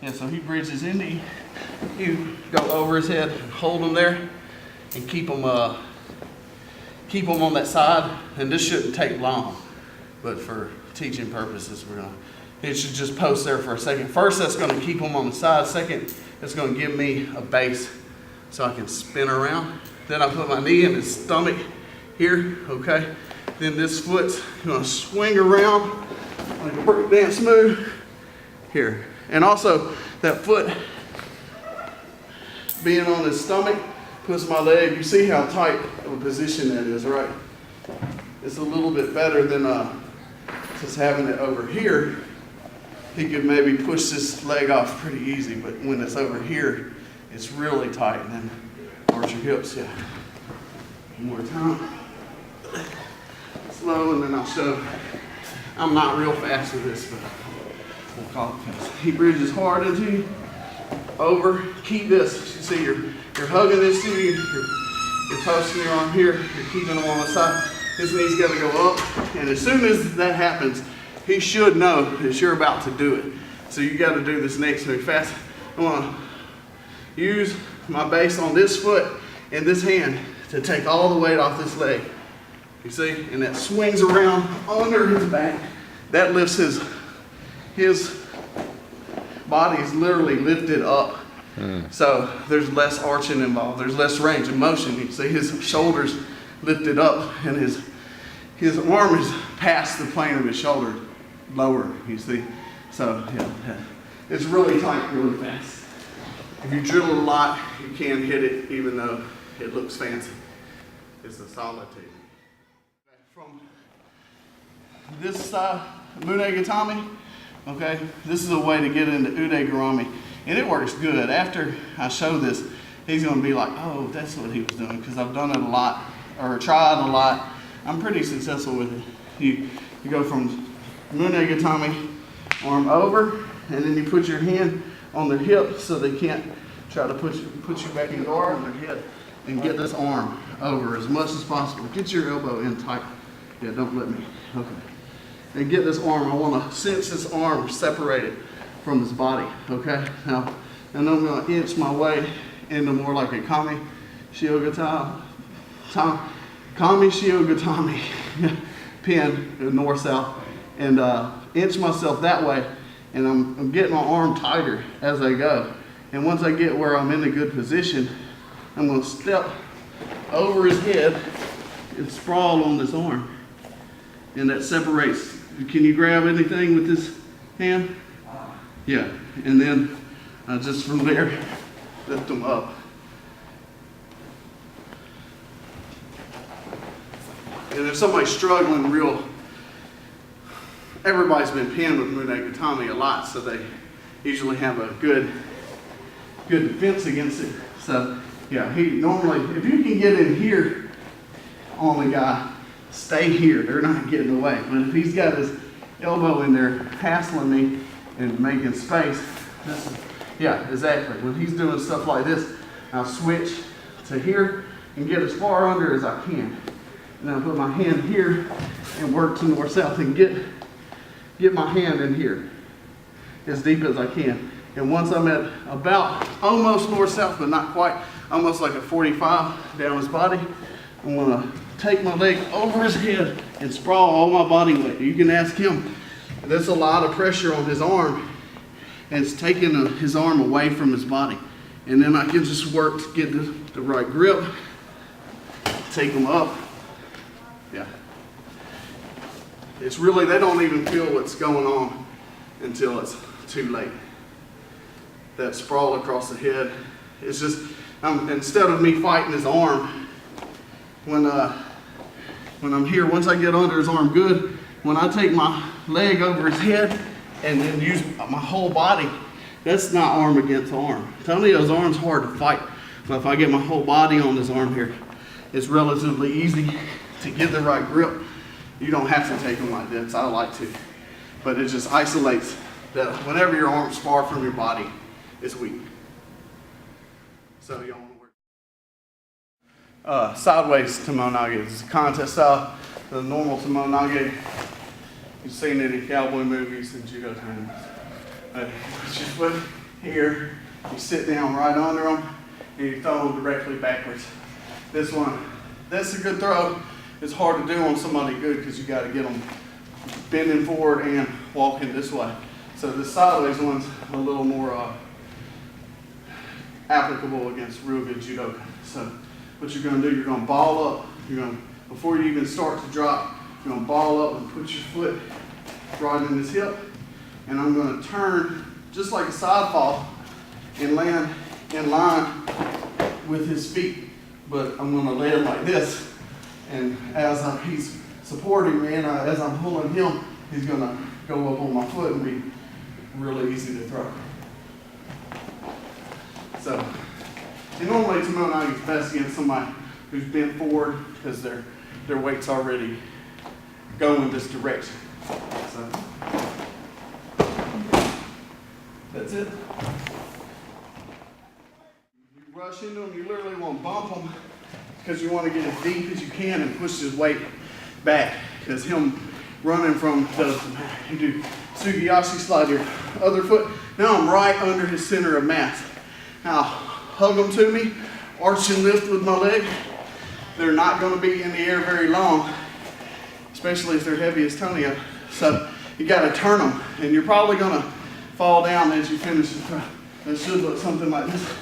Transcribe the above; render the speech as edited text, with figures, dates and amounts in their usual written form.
Yeah, so he bridges in, you go over his head, hold him there, and keep him on that side. And this shouldn't take long, but for teaching purposes, it should just post there for a second. First, that's gonna keep him on the side. Second, it's gonna give me a base so I can spin around. Then I put my knee in his stomach here, okay? Then this foot's gonna swing around like a break dance move here. And also, that foot being on his stomach puts my leg, you see how tight of a position that is, right? It's a little bit better than just having it over here. He could maybe push this leg off pretty easy, but when it's over here, it's really tight. And then arch your hips, yeah. One more time. Slow, and then I'll show. I'm not real fast with this, but we'll call it fast. He bridges hard into you, over, keep this. You see, you're hugging this to you, you're posting your arm here, you're keeping him on the side. His knee's gotta go up, and as soon as that happens, he should know that you're about to do it. So you gotta do this next move fast. I wanna use my base on this foot and this hand to take all the weight off this leg. You see, and that swings around under his back. That lifts his body is literally lifted up. So there's less arching involved. There's less range of motion. You see his shoulders lifted up, and his arm is past the plane of his shoulder, lower. You see, so yeah, it's really tight, really fast. If you drill it a lot, you can hit it, even though it looks fancy. It's a solid technique. From this Munegatami, okay, this is a way to get into Ude-garami, and it works good. After I show this, he's going to be like, oh, that's what he was doing, because I've done it a lot, or tried a lot. I'm pretty successful with it. You go from Munegatami, arm over, and then you put your hand on their hip so they can't try to put you back in guard on their head, and get this arm over as much as possible. Get your elbow in tight. Yeah, don't let me. Okay. And get this arm. I want to sense this arm separated from this body. Okay. Now, and I'm going to inch my way into more like a Kami Shiogatami. Kami Shiogatami pin, north-south, and inch myself that way. And I'm getting my arm tighter as I go. And once I get where I'm in a good position, I'm going to step over his head and sprawl on this arm. And that separates. Can you grab anything with this hand? Yeah. And then just from there, lift them up. And if somebody's struggling real, everybody's been pinned with Munegatami a lot, so they usually have a good defense against it. So yeah, he normally, if you can get in here on the guy, stay here. They're not getting away. But if he's got his elbow in there hassling me and making space, this is, yeah, exactly. When he's doing stuff like this, I'll switch to here and get as far under as I can. And I'll put my hand here and work to north-south and get my hand in here as deep as I can. And once I'm at about almost north-south, but not quite, almost like a 45 down his body, I'm gonna take my leg over his head and sprawl all my body weight. You can ask him. There's a lot of pressure on his arm, and it's taking his arm away from his body. And then I can just work to get the right grip, take him up. Yeah. It's really, they don't even feel what's going on until it's too late. That sprawl across the head, it's just, instead of me fighting his arm, when I'm here, once I get under his arm good, when I take my leg over his head and then use my whole body, that's not arm against arm. Tonio's arm's hard to fight, but if I get my whole body on this arm here, it's relatively easy to get the right grip. You don't have to take them like this, I like to. But it just isolates that whenever your arm's far from your body, it's weak. So you don't want to work. Sideways tomonage is a contest style. The normal tomonage, you've seen it in cowboy movies and judo tournaments. But put your foot here, you sit down right under them, and you throw them directly backwards. This one, that's a good throw. It's hard to do on somebody good because you got to get them bending forward and walking this way. So the sideways one's a little more applicable against real good judoka. So what you're going to do, you're going to ball up. Before you even start to drop, you're going to ball up and put your foot right in his hip. And I'm going to turn just like a side fall and land in line with his feet. But I'm going to lay him like this. And as he's supporting me and as I'm pulling him, he's going to go up on my foot and be really easy to throw. So, and normally Tomoe is best against somebody who's bent forward because their weight's already going this direction. So, that's it. You rush into them, you literally want to bump them because you want to get as deep as you can and push his weight back. Because him running from you do Sugiyashi, slide your other foot. Now I'm right under his center of mass. Now hug them to me, arch and lift with my leg. They're not going to be in the air very long, especially if they're heavy as Tony. So you got to turn them, and you're probably going to fall down as you finish the throw. It should look something like this.